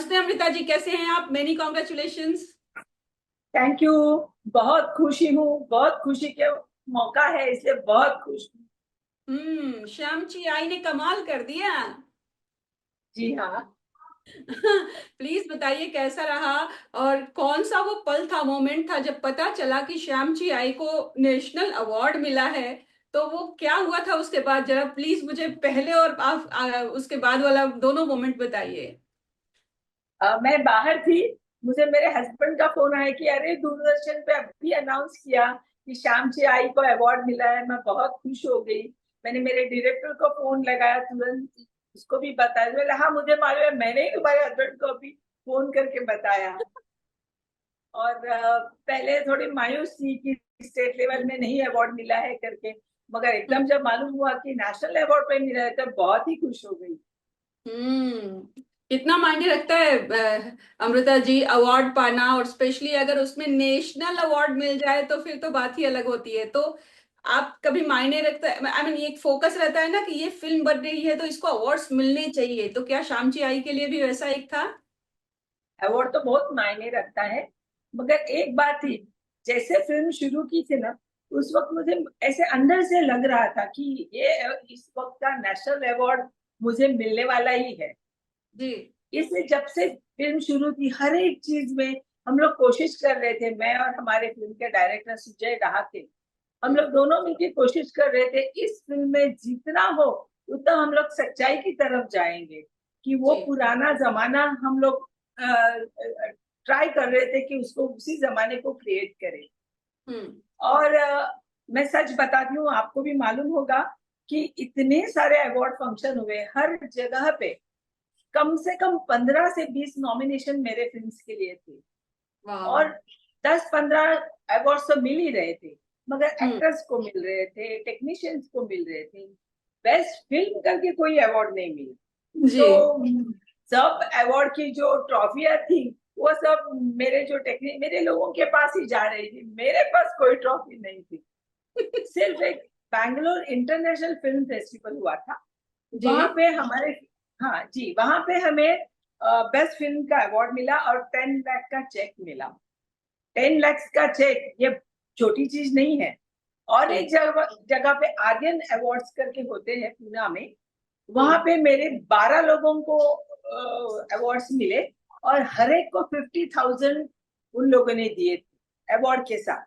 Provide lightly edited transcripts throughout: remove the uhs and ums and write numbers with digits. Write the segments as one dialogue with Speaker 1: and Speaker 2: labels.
Speaker 1: नमस्ते अमृता जी, कैसे हैं आप? Many congratulations.
Speaker 2: Thank you. बहुत खुशी हूँ, बहुत खुशी के मौका है, इसलिए बहुत खुश हूँ।
Speaker 1: श्याम जी आई ने कमाल कर दिया।
Speaker 2: जी हाँ।
Speaker 1: प्लीज बताइए कैसा रहा, और कौन सा वो पल था, मोमेंट था जब पता चला कि श्याम जी आई को नेशनल अवार्ड मिला है। तो वो क्या हुआ था उसके बाद, जरा प्लीज मुझे पहले और उसके बाद वाला दोनों मोमेंट बताइए।
Speaker 2: मैं बाहर थी। मुझे मेरे हस्बैंड का फोन आया कि अरे दूरदर्शन पे अभी अनाउंस किया कि श्याम जी आई को अवार्ड मिला है। मैं बहुत खुश हो गई। मैंने मेरे डायरेक्टर को फोन लगाया तुरंत, उसको भी बताया। बोले हाँ मुझे मालूम है, मैंने ही तुम्हारे हस्बैंड को अभी फोन करके बताया। और पहले थोड़ी मायूस थी कि स्टेट लेवल में नहीं अवार्ड मिला है करके, मगर एकदम जब मालूम हुआ कि नेशनल अवार्ड पे मिला है तो बहुत ही खुश हो गई।
Speaker 1: कितना मायने रखता है अमृता जी, अवार्ड पाना, और स्पेशली अगर उसमें नेशनल अवार्ड मिल जाए तो फिर तो बात ही अलग होती है। तो आप कभी मायने रखता है, आई मीन एक फोकस रहता है ना कि ये फिल्म बन रही है तो इसको अवार्ड्स मिलने चाहिए, तो क्या शाम ची आई के लिए भी वैसा एक था?
Speaker 2: अवार्ड तो बहुत मायने रखता है, मगर एक बात थी। जैसे फिल्म शुरू की थी ना, उस वक्त मुझे ऐसे अंदर से लग रहा था कि ये इस वक्त का नेशनल अवार्ड मुझे मिलने वाला ही है।
Speaker 1: जी।
Speaker 2: इसलिए जब से फिल्म शुरू की हर एक चीज में हम लोग कोशिश कर रहे थे, मैं और हमारे फिल्म के डायरेक्टर सुजय डहाके, हम
Speaker 1: हम्म।
Speaker 2: लोग दोनों मिलकर कोशिश कर रहे थे इस फिल्म में जितना हो उतना हम लोग सच्चाई की तरफ जाएंगे, कि वो
Speaker 1: जी।
Speaker 2: पुराना जमाना हम लोग ट्राई कर रहे थे कि उसको उसी जमाने को क्रिएट करें।
Speaker 1: हम्म।
Speaker 2: और मैं सच बताती हूँ, आपको भी मालूम होगा कि इतने सारे अवार्ड फंक्शन हुए हर जगह पे। कम से कम 15 से 20 नॉमिनेशन मेरे फिल्म्स के लिए थे।
Speaker 1: वाह।
Speaker 2: और 10-15 अवार्ड्स तो मिल ही रहे थे, मगर
Speaker 1: हम्म।
Speaker 2: एक्टर्स को मिल रहे थे, टेक्नीशियंस को मिल रहे थे। बेस्ट फिल्म करके कोई अवार्ड नहीं मिला।
Speaker 1: जी।
Speaker 2: तो सब अवार्ड की जो ट्रॉफियां थी वो सब मेरे जो टेक्निक मेरे लोगों के पास ही जा रही थी, मेरे पास कोई ट्रॉफी नहीं थी। सिर्फ एक बैंगलोर इंटरनेशनल फिल्म फेस्टिवल हुआ था,
Speaker 1: जी।
Speaker 2: वहां पे हमारे, हाँ जी, वहां पे हमें बेस्ट फिल्म का अवार्ड मिला और 10 लाख का चेक मिला। 10 लाख का चेक ये छोटी चीज नहीं है। और
Speaker 1: जी।
Speaker 2: एक जगह जगह पे आर्यन अवार्ड्स करके होते हैं पूना में, वहां
Speaker 1: हम्म।
Speaker 2: पे मेरे 12 लोगों को अवार्ड्स मिले, और हर एक को 50,000 उन लोगों ने दिए थे अवार्ड के साथ।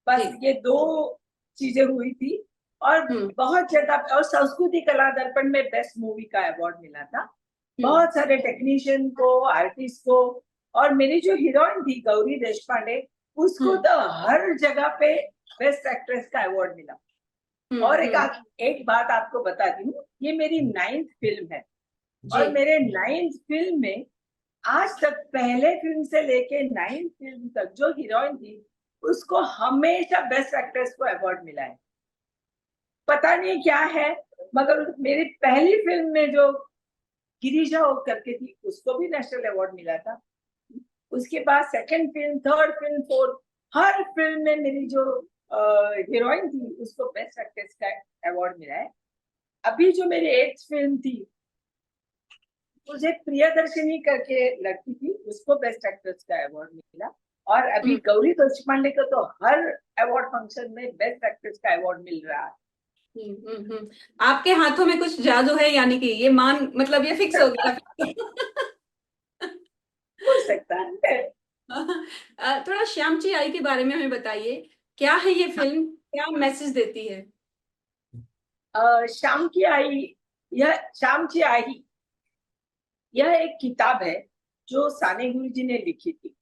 Speaker 2: बस
Speaker 1: जी।
Speaker 2: ये दो चीजें हुई थी। और
Speaker 1: हम्म।
Speaker 2: बहुत ज्यादा, और संस्कृति कला दर्पण में बेस्ट मूवी का अवार्ड मिला था।
Speaker 1: हम्म।
Speaker 2: बहुत सारे टेक्नीशियन को, आर्टिस्ट को। और मेरी जो हीरोइन थी गौरी देश पांडे, उसको
Speaker 1: हम्म।
Speaker 2: तो हर जगह पे बेस्ट एक्ट्रेस का अवार्ड मिला। और
Speaker 1: हम्म।
Speaker 2: एक बात आपको बताती हूँ, ये मेरी 9th फिल्म है।
Speaker 1: जी।
Speaker 2: और मेरे 9th फिल्म में आज तक पहले फिल्म से लेके 9th फिल्म तक जो हीरोइन थी उसको हमेशा बेस्ट एक्ट्रेस को अवार्ड मिला है। पता नहीं क्या है, मगर मेरी पहली फिल्म में जो गिरिजा हो करके थी उसको भी नेशनल अवार्ड मिला था। उसके बाद second film, third film, fourth, हर फिल्म में मेरी जो हीरोइन थी उसको बेस्ट एक्ट्रेस का अवार्ड मिला है। अभी जो मेरी 8th फिल्म थी, मुझे प्रियदर्शिनी करके लड़की थी, उसको बेस्ट एक्ट्रेस का अवार्ड मिला। और अभी
Speaker 1: हम्म।
Speaker 2: गौरी देशपांडे को तो हर अवार्ड फंक्शन में बेस्ट एक्ट्रेस का अवार्ड मिल रहा है।
Speaker 1: आपके हाथों में कुछ जादू है, यानी कि ये मान मतलब ये फिक्स हो गया।
Speaker 2: हो सकता है।
Speaker 1: थोड़ा श्याम ची आई के बारे में हमें बताइए, क्या है ये फिल्म, क्या मैसेज देती है?
Speaker 2: शाम की आई, यह शाम की आई, यह एक किताब है जो साने गुरु जी ने लिखी थी।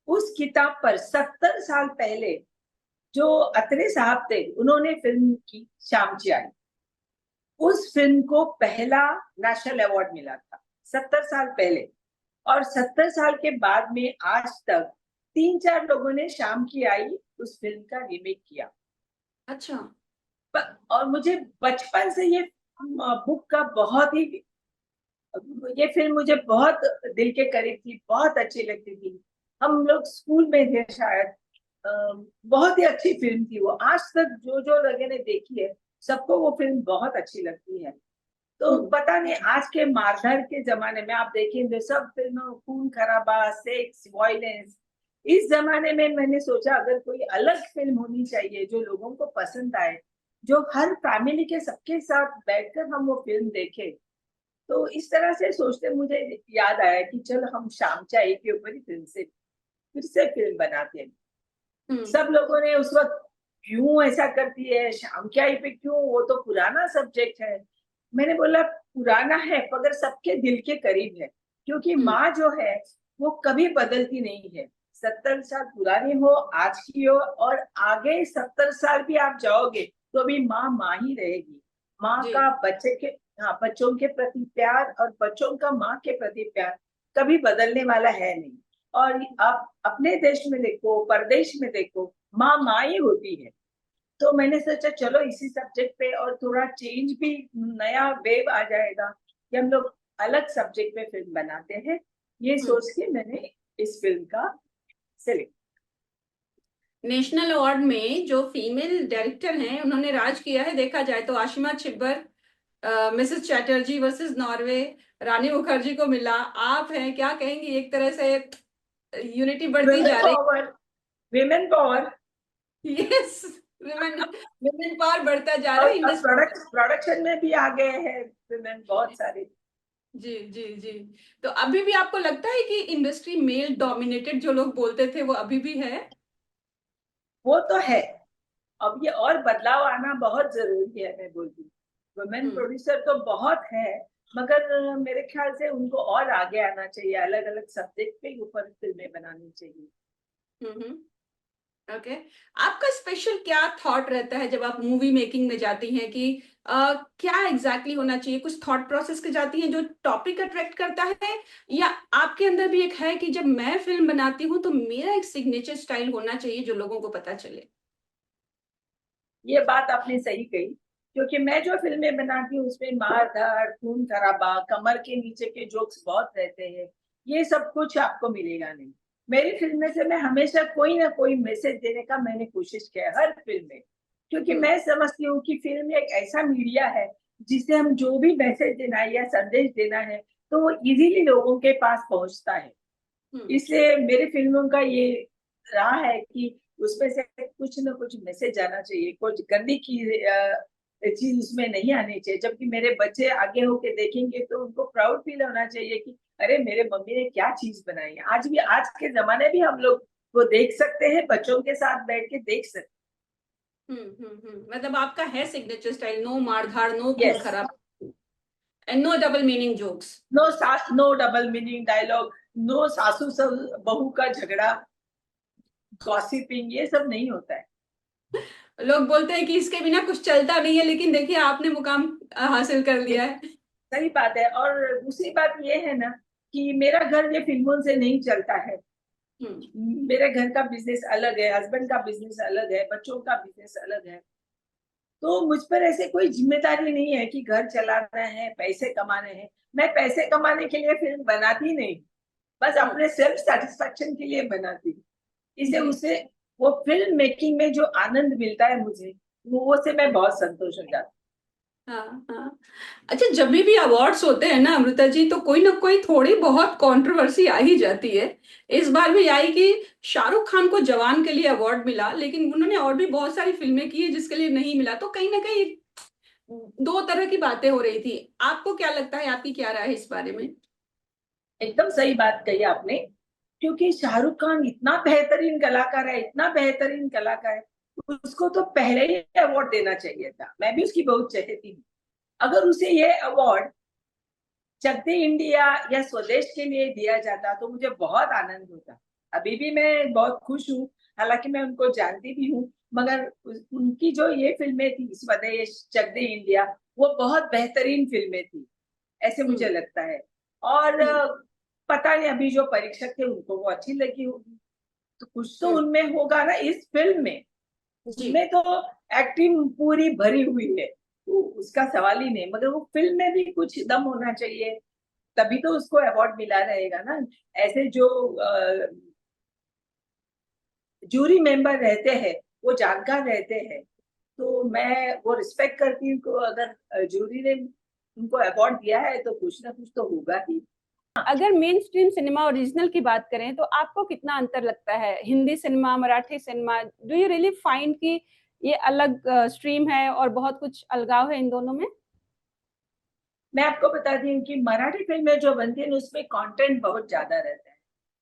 Speaker 2: उस किताब पर 70 साल पहले जो अत्रे साहब थे उन्होंने फिल्म की शाम की आई। उस फिल्म को पहला नेशनल अवार्ड मिला था 70 साल पहले। और 70 साल के बाद में आज तक 3-4 लोगों ने शाम की आई उस फिल्म का रीमेक किया।
Speaker 1: अच्छा।
Speaker 2: और मुझे बचपन से ये बुक का बहुत ही, ये फिल्म मुझे बहुत दिल के करीब थी, बहुत अच्छी लगती थी। हम लोग स्कूल में थे शायद। बहुत ही अच्छी फिल्म थी वो। आज तक जो जो लोगों ने देखी है सबको वो फिल्म बहुत अच्छी लगती है। तो पता नहीं आज के मारधाड़ के जमाने में आप देखेंगे सब फिल्मों खून खराबा, सेक्स, वायलेंस, इस जमाने में मैंने सोचा अगर कोई अलग फिल्म होनी चाहिए जो लोगों को पसंद आए, जो हर फैमिली के सबके साथ बैठकर हम वो फिल्म देखें। तो इस तरह से सोचते मुझे याद आया कि चलो हम शाम चाय के ऊपर ही फिर से फिल्म बनाते हैं। सब लोगों ने उस वक्त क्यों ऐसा करती है, शाम की आई पे क्यों, वो तो पुराना सब्जेक्ट है। मैंने बोला पुराना है मगर सबके दिल के करीब है, क्योंकि माँ जो है वो कभी बदलती नहीं है। 70 साल पुरानी हो, आज की हो, और आगे 70 साल भी आप जाओगे तो भी माँ माँ ही रहेगी। माँ
Speaker 1: जी
Speaker 2: का बच्चे के, हाँ, बच्चों के प्रति प्यार और बच्चों का माँ के प्रति प्यार कभी बदलने वाला है नहीं। और आप अपने देश में देखो, परदेश में देखो, माँ माँ ही होती है। तो मैंने सोचा चलो इसी सब्जेक्ट पे और थोड़ा चेंज भी, नया वेव आ जाएगा कि हम लोग अलग सब्जेक्ट पे फिल्म बनाते हैं। ये सोच के मैंने इस फिल्म का सिलेक्ट।
Speaker 1: नेशनल अवार्ड में जो फीमेल डायरेक्टर हैं उन्होंने राज किया है, देखा जाए तो Ashima Chhibber, Mrs Chatterjee versus Norway, Rani Mukherjee को मिला। आप हैं, क्या कहेंगी? एक तरह से यूनिटी बढ़ती
Speaker 2: विमेन
Speaker 1: जा रही।
Speaker 2: Power, women power.
Speaker 1: Yes, women women power बढ़ता जा रहा
Speaker 2: और
Speaker 1: है
Speaker 2: अब
Speaker 1: इंडस्ट्री।
Speaker 2: प्रोडक्शन में भी आ गए हैं विमेन बहुत सारे।
Speaker 1: जी जी जी। तो अभी भी आपको लगता है कि इंडस्ट्री मेल डोमिनेटेड जो लोग बोलते थे वो अभी भी है?
Speaker 2: वो तो है। अब ये और बदलाव आना बहुत जरूरी है, मैं बोलती हूँ। वुमेन
Speaker 1: हम्म
Speaker 2: प्रोड्यूसर तो बहुत है, मगर मेरे ख्याल से उनको और आगे आना चाहिए, अलग अलग सब्जेक्ट के ऊपर फिल्में बनानी चाहिए।
Speaker 1: हम्म। ओके। आपका स्पेशल क्या थॉट रहता है जब आप मूवी मेकिंग में जाती हैं कि क्या एग्जैक्टली exactly होना चाहिए? कुछ थॉट प्रोसेस के जाती हैं जो टॉपिक अट्रैक्ट करता है, या आपके अंदर भी एक है कि जब मैं फिल्म बनाती हूँ तो मेरा एक सिग्नेचर स्टाइल होना चाहिए जो लोगों को पता चले?
Speaker 2: ये बात आपने सही कही, क्योंकि मैं जो फिल्में बनाती हूँ उसमें मार धाड़, खून खराबा, कमर के नीचे के जोक्स बहुत रहते हैं। ये सब कुछ आपको मिलेगा नहीं। मेरी फिल्म में से मैं हमेशा कोई ना कोई मैसेज देने का मैंने कोशिश किया है हर फिल्म में, क्योंकि
Speaker 1: हम्म
Speaker 2: मैं समझती हूँ कि फिल्म एक ऐसा मीडिया है जिसे हम जो भी मैसेज देना है या संदेश देना है तो वो इजीली लोगों के पास पहुंचता है।
Speaker 1: हम्म
Speaker 2: इसलिए मेरी फिल्मों का ये रहा है कि उसमें से कुछ ना कुछ मैसेज आना चाहिए, कुछ गंदी की चीज उसमें नहीं आनी चाहिए। जबकि मेरे बच्चे आगे होके देखेंगे तो उनको प्राउड फील होना चाहिए कि अरे मेरे मम्मी ने क्या चीज बनाई है। आज भी, आज के जमाने भी हम लोग वो देख सकते हैं, बच्चों के साथ बैठ के देख सकते
Speaker 1: मतलब आपका है सिग्नेचर स्टाइल, नो मारधाड़, नो
Speaker 2: हैं।
Speaker 1: खून
Speaker 2: यस।
Speaker 1: खराब, and no double meaning jokes.
Speaker 2: No सास, no double meaning dialogue, no सासू बहू का झगड़ा, गॉसिपिंग, ये सब नहीं होता है।
Speaker 1: लोग बोलते हैं कि इसके बिना कुछ चलता नहीं है, लेकिन देखिए आपने मुकाम हासिल कर लिया है।
Speaker 2: सही बात है। और दूसरी बात ये है ना कि मेरा घर ये फिल्मों से नहीं चलता है।
Speaker 1: हम्म
Speaker 2: मेरे घर का बिजनेस अलग है, हस्बैंड का बिजनेस अलग है, बच्चों का बिजनेस अलग है। तो मुझ पर ऐसे कोई जिम्मेदारी नहीं है कि घर चलाना है, पैसे कमाने हैं। मैं पैसे कमाने के लिए फिल्म बनाती नहीं, बस
Speaker 1: हम्म।
Speaker 2: अपने सेल्फ सेटिस्फेक्शन के लिए बनाती हूँ। इसे
Speaker 1: जी।
Speaker 2: उसे वो फिल्म मेकिंग में जो आनंद मिलता है मुझे, वो से मैं बहुत संतोष हो जाती
Speaker 1: हाँ हाँ। अच्छा, जब भी अवार्ड्स होते हैं ना अमृता जी, तो कोई ना कोई थोड़ी बहुत कंट्रोवर्सी आ ही जाती है। इस बार भी आई कि शाहरुख खान को जवान के लिए अवार्ड मिला, लेकिन उन्होंने और भी बहुत सारी फिल्में की है जिसके लिए नहीं मिला। तो कहीं ना कहीं दो तरह की बातें हो रही थी। आपको क्या लगता है, आपकी क्या राय है इस बारे में?
Speaker 2: हूँ। एकदम सही बात कही आपने, क्योंकि शाहरुख खान इतना बेहतरीन कलाकार है, इतना बेहतरीन कलाकार है, उसको तो पहले ही अवार्ड देना चाहिए था। मैं भी उसकी बहुत चाहती हूँ। अगर उसे ये अवार्ड चक दे इंडिया या स्वदेश के लिए दिया जाता तो मुझे बहुत आनंद होता। अभी भी मैं बहुत खुश हूँ, हालांकि मैं उनको जानती भी हूँ, मगर उनकी जो ये फिल्में थी, स्वदेश, चक दे इंडिया, वो बहुत बेहतरीन फिल्में थी, ऐसे मुझे
Speaker 1: हम्म
Speaker 2: लगता है। और
Speaker 1: हम्म
Speaker 2: पता नहीं अभी जो परीक्षक थे उनको वो अच्छी लगी होगी, तो कुछ तो
Speaker 1: हम्म।
Speaker 2: उनमें होगा ना इस फिल्म में।
Speaker 1: जी।
Speaker 2: उसमें तो एक्टिंग पूरी भरी हुई है, तो उसका सवाल ही नहीं, मगर वो फिल्म में भी कुछ दम होना चाहिए, तभी तो उसको अवार्ड मिला रहेगा ना। ऐसे जो जूरी मेंबर रहते हैं वो जानकार रहते हैं, तो मैं वो रिस्पेक्ट करती हूँ को अगर जूरी ने उनको अवार्ड दिया है तो कुछ ना कुछ तो होगा ही।
Speaker 1: अगर मेन स्ट्रीम सिनेमा ओरिजिनल की बात करें तो आपको कितना अंतर लगता है Hindi cinema Marathi cinema? Do you really find कि ये अलग स्ट्रीम है और बहुत कुछ अलगाव है इन दोनों में?
Speaker 2: मैं आपको बताती हूँ कि मराठी फिल्में जो बनती है उसमें कंटेंट बहुत ज्यादा रहता है,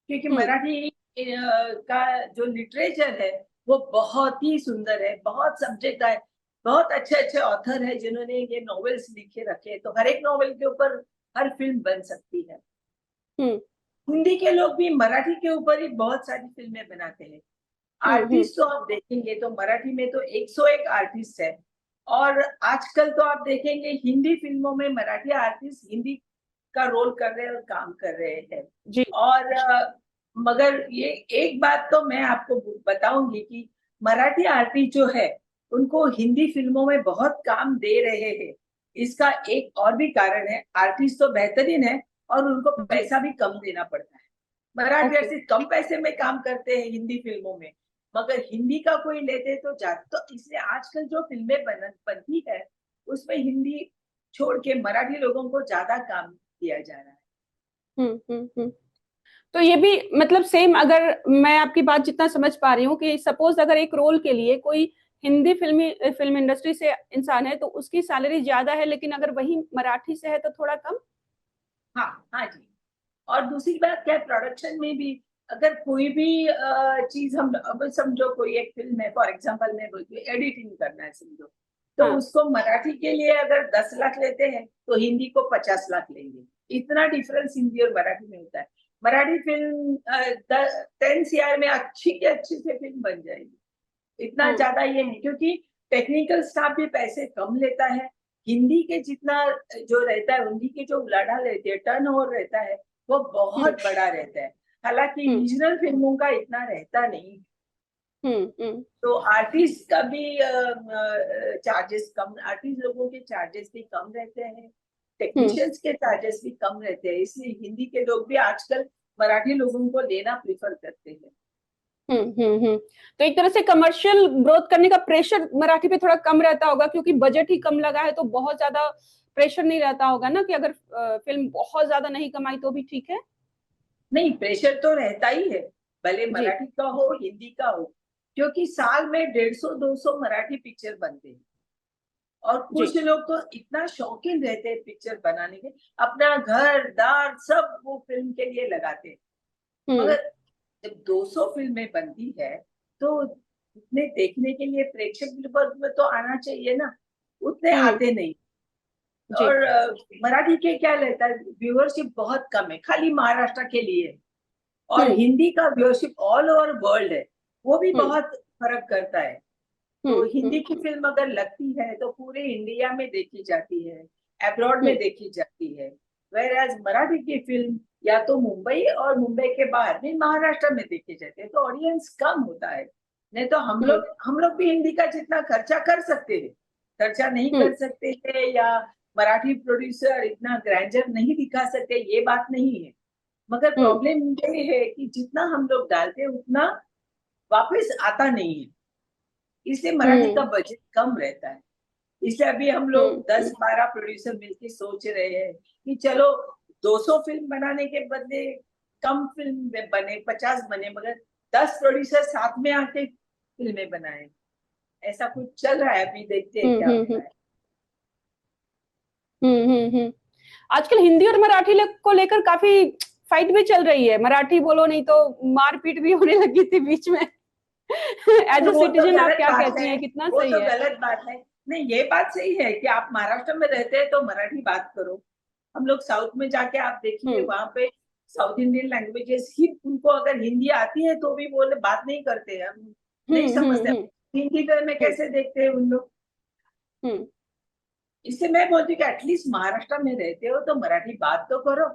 Speaker 2: क्योंकि
Speaker 1: हम्म।
Speaker 2: मराठी का जो लिटरेचर है वो बहुत ही सुंदर है, बहुत सब्जेक्ट है, बहुत अच्छे अच्छे ऑथर है जिन्होंने ये नॉवेल्स लिखे रखे, तो हर एक नॉवेल के ऊपर हर फिल्म बन सकती है।
Speaker 1: हम्म।
Speaker 2: हिंदी के लोग भी मराठी के ऊपर ही बहुत सारी फिल्में बनाते हैं।
Speaker 1: हम्म।
Speaker 2: आर्टिस्ट तो आप देखेंगे तो मराठी में तो 101 आर्टिस्ट है, और आजकल तो आप देखेंगे हिंदी फिल्मों में मराठी आर्टिस्ट हिंदी का रोल कर रहे हैं और काम कर रहे हैं।
Speaker 1: जी।
Speaker 2: और मगर ये एक बात तो मैं आपको बताऊंगी कि मराठी आर्टिस्ट जो है उनको हिंदी फिल्मों में बहुत काम दे रहे हैं। इसका एक और भी कारण है, आर्टिस्ट तो बेहतरीन है और उनको
Speaker 1: जी।
Speaker 2: पैसा भी कम देना पड़ता है। मराठी
Speaker 1: ओके।
Speaker 2: आर्टिस्ट कम पैसे में काम करते हैं हिंदी फिल्मों में, मगर हिंदी का कोई लेते तो ज्यादा, तो इसलिए आजकल जो फिल्में बनती है उसमें हिंदी छोड़ के मराठी लोगों को ज्यादा काम दिया जा रहा है।
Speaker 1: हम्म। तो ये भी मतलब सेम, अगर मैं आपकी बात जितना समझ पा रही हूँ कि सपोज अगर एक रोल के लिए कोई हिंदी फिल्म इंडस्ट्री से इंसान है तो उसकी सैलरी ज्यादा है, लेकिन अगर वही मराठी से है तो थोड़ा कम।
Speaker 2: हाँ हाँ जी। और दूसरी बात क्या है, प्रोडक्शन में भी अगर कोई भी चीज हम अब समझो कोई एक फिल्म है, फॉर एग्जांपल मैं बोलती हूँ एडिटिंग करना है समझो, तो
Speaker 1: हाँ।
Speaker 2: उसको मराठी के लिए अगर 10 लाख लेते हैं तो हिंदी को 50 लाख लेंगे। इतना डिफरेंस हिंदी और मराठी में होता है। मराठी फिल्म 10 CR में अच्छी की अच्छी से फिल्म बन जाएगी, इतना
Speaker 1: हम्म।
Speaker 2: ज्यादा ये नहीं, क्योंकि टेक्निकल स्टाफ भी पैसे कम लेता है। हिंदी के जितना जो रहता है, हिंदी के जो उलाढाल रहती है, टर्न ओवर रहता है, वो
Speaker 1: हम्म।
Speaker 2: बहुत बड़ा रहता है। हालांकि
Speaker 1: हम्म।
Speaker 2: रीजनल फिल्मों का इतना रहता नहीं।
Speaker 1: हम्म।
Speaker 2: तो आर्टिस्ट का भी चार्जेस कम, आर्टिस्ट लोगों के चार्जेस भी कम रहते हैं,
Speaker 1: हम्म।
Speaker 2: टेक्नीशियंस के चार्जेस भी कम रहते हैं, इसलिए हिंदी के लोग भी आजकल मराठी लोगों को लेना प्रेफर करते हैं।
Speaker 1: तो एक तरह से कमर्शियल ग्रोथ करने का प्रेशर मराठी पे थोड़ा कम रहता होगा, क्योंकि बजट ही कम लगा है तो बहुत ज्यादा प्रेशर नहीं रहता होगा ना कि अगर फिल्म बहुत ज्यादा नहीं कमाई तो भी ठीक है।
Speaker 2: नहीं, प्रेशर तो रहता ही है, भले
Speaker 1: जी।
Speaker 2: मराठी का हो हिंदी का हो, क्योंकि साल में 150-200 मराठी पिक्चर बनते हैं। और
Speaker 1: जी।
Speaker 2: कुछ लोग तो इतना शौकीन रहते हैं पिक्चर बनाने के, अपना घर दार सब वो फिल्म के लिए लगाते हैं।
Speaker 1: हम्म।
Speaker 2: मगर जब 200 फिल्में बनती है तो उतने देखने के लिए प्रेक्षक वर्ग में तो आना चाहिए ना, उतने
Speaker 1: हम्म।
Speaker 2: आते नहीं।
Speaker 1: जी।
Speaker 2: और मराठी के क्या रहता है, व्यूअरशिप बहुत कम है, खाली महाराष्ट्र के लिए। और
Speaker 1: हम्म।
Speaker 2: हिंदी का व्यूअरशिप ऑल ओवर वर्ल्ड है, वो भी
Speaker 1: हम्म।
Speaker 2: बहुत फर्क करता है। तो हिंदी की फिल्म अगर लगती है तो पूरे इंडिया में देखी जाती है, अब्रॉड में
Speaker 1: हम्म।
Speaker 2: देखी जाती है। वेर एज मराठी की फिल्म या तो मुंबई और मुंबई के बाहर भी महाराष्ट्र में देखी जाती है, तो ऑडियंस कम होता है। नहीं तो
Speaker 1: हम्म।
Speaker 2: हम लोग भी हिंदी का जितना खर्चा कर सकते थे, खर्चा नहीं
Speaker 1: हम्म।
Speaker 2: कर सकते थे, या मराठी प्रोड्यूसर इतना ग्रैंडर नहीं दिखा सकते, ये बात नहीं है। मगर
Speaker 1: हम्म।
Speaker 2: प्रॉब्लम ये है कि जितना हम लोग डालते हैं उतना वापस आता नहीं है, इसलिए मराठी का
Speaker 1: हम्म।
Speaker 2: बजट कम रहता है। इसलिए अभी हम लोग
Speaker 1: हम्म।
Speaker 2: 10-12 प्रोड्यूसर मिलकर सोच रहे हैं कि चलो 200 फिल्म बनाने के बदले कम फिल्म बने, 50 बने, मगर 10 प्रोड्यूसर साथ में आके फिल्में बनाए। ऐसा कुछ चल रहा है, अभी देखते हैं क्या
Speaker 1: हम्म।
Speaker 2: होता है।
Speaker 1: हम्म। आजकल हिंदी और मराठी को लेकर काफी फाइट भी चल रही है, मराठी बोलो नहीं तो मारपीट भी होने लगी थी बीच में। एज
Speaker 2: तो
Speaker 1: ए
Speaker 2: वो तो
Speaker 1: सिटीजन आप
Speaker 2: गलत
Speaker 1: क्या
Speaker 2: बात
Speaker 1: कहती
Speaker 2: है,
Speaker 1: हैं, कितना
Speaker 2: वो
Speaker 1: सही
Speaker 2: तो
Speaker 1: है?
Speaker 2: गलत बात है। नहीं, ये बात सही है कि आप महाराष्ट्र में रहते हैं तो मराठी बात करो। हम लोग साउथ में जाके आप देखेंगे
Speaker 1: हम्म।
Speaker 2: वहां पे साउथ इंडियन लैंग्वेजेस ही, उनको अगर हिंदी आती है तो भी वो बात नहीं करते हैं, हम नहीं समझते।
Speaker 1: हम्म।
Speaker 2: हिंदी फिल्में
Speaker 1: हम्म।
Speaker 2: कैसे देखते हैं उन लोग।
Speaker 1: हम्म।
Speaker 2: इससे मैं बोलती हूँ कि एटलीस्ट महाराष्ट्र में रहते हो तो मराठी बात तो करो।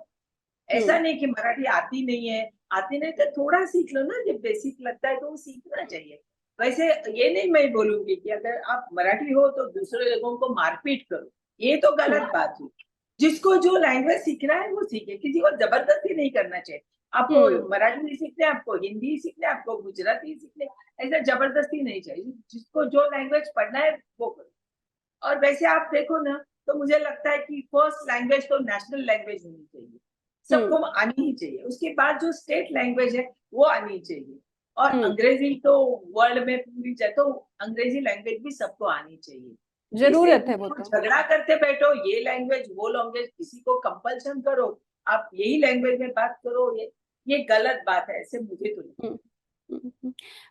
Speaker 2: ऐसा
Speaker 1: हम्म।
Speaker 2: नहीं कि मराठी आती नहीं है, आती नहीं तो थोड़ा सीख लो ना, जब बेसिक लगता है तो वो सीखना चाहिए। वैसे ये नहीं मैं बोलूंगी कि अगर आप मराठी हो तो दूसरे लोगों को मारपीट करो, ये तो
Speaker 1: हम्म।
Speaker 2: गलत बात हुई। जिसको जो लैंग्वेज सीखना है वो सीखे, किसी को जबरदस्ती नहीं करना चाहिए। आपको
Speaker 1: हम्म।
Speaker 2: मराठी नहीं सीखने, आपको हिंदी सीखने, आपको गुजराती सीखने, ऐसा जबरदस्ती नहीं चाहिए। जिसको जो लैंग्वेज पढ़ना है वो करो। और वैसे आप देखो ना, तो मुझे लगता है कि फर्स्ट लैंग्वेज तो नेशनल लैंग्वेज होनी चाहिए, सबको आनी ही चाहिए। उसके बाद जो स्टेट लैंग्वेज है वो आनी चाहिए। और अंग्रेजी तो वर्ल्ड में पूरी जगह, तो अंग्रेजी लैंग्वेज भी सबको आनी चाहिए।
Speaker 1: जरूरत है वो तो।
Speaker 2: झगड़ा करते बैठो ये लैंग्वेज वो लैंग्वेज, किसी को कंपल्शन करो आप यही लैंग्वेज में बात करो, ये गलत बात है, ऐसे मुझे तो लगता है।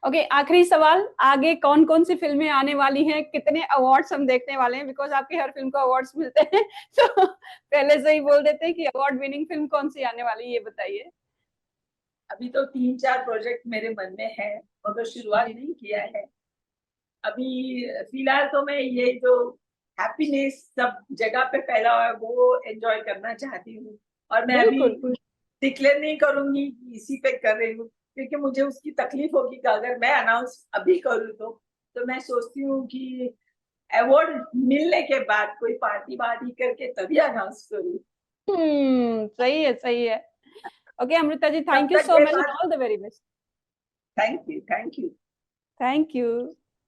Speaker 1: ओके, आखिरी सवाल, आगे कौन कौन सी फिल्में आने वाली हैं, कितने अवार्ड्स हम देखने वाले हैं? बिकॉज आपकी हर फिल्म को अवार्ड्स मिलते हैं तो पहले से ही बोल देते हैं कि अवार्ड विनिंग फिल्म कौन सी आने वाली है, ये बताइए।
Speaker 2: अभी तो 3-4 प्रोजेक्ट मेरे मन में है, मगर शुरुआत नहीं किया है अभी। फिलहाल तो मैं ये जो हैप्पीनेस सब जगह पे फैला हुआ है वो एंजॉय करना चाहती हूँ। और मैं अभी कुछ डिक्लेयर नहीं करूंगी कि इसी पे कर रही हूँ, क्योंकि मुझे उसकी तकलीफ होगी कि अगर मैं अनाउंस अभी करूँ तो मैं सोचती हूँ कि अवार्ड मिलने के बाद कोई पार्टी वार्टी करके तभी अनाउंस करूँ।
Speaker 1: सही है, सही है। ओके अमृता जी,
Speaker 2: तब
Speaker 1: थैंक यू
Speaker 2: तक
Speaker 1: सो
Speaker 2: ये
Speaker 1: मच,
Speaker 2: बात,
Speaker 1: all the very best.
Speaker 2: Thank you, thank you.
Speaker 1: Thank you.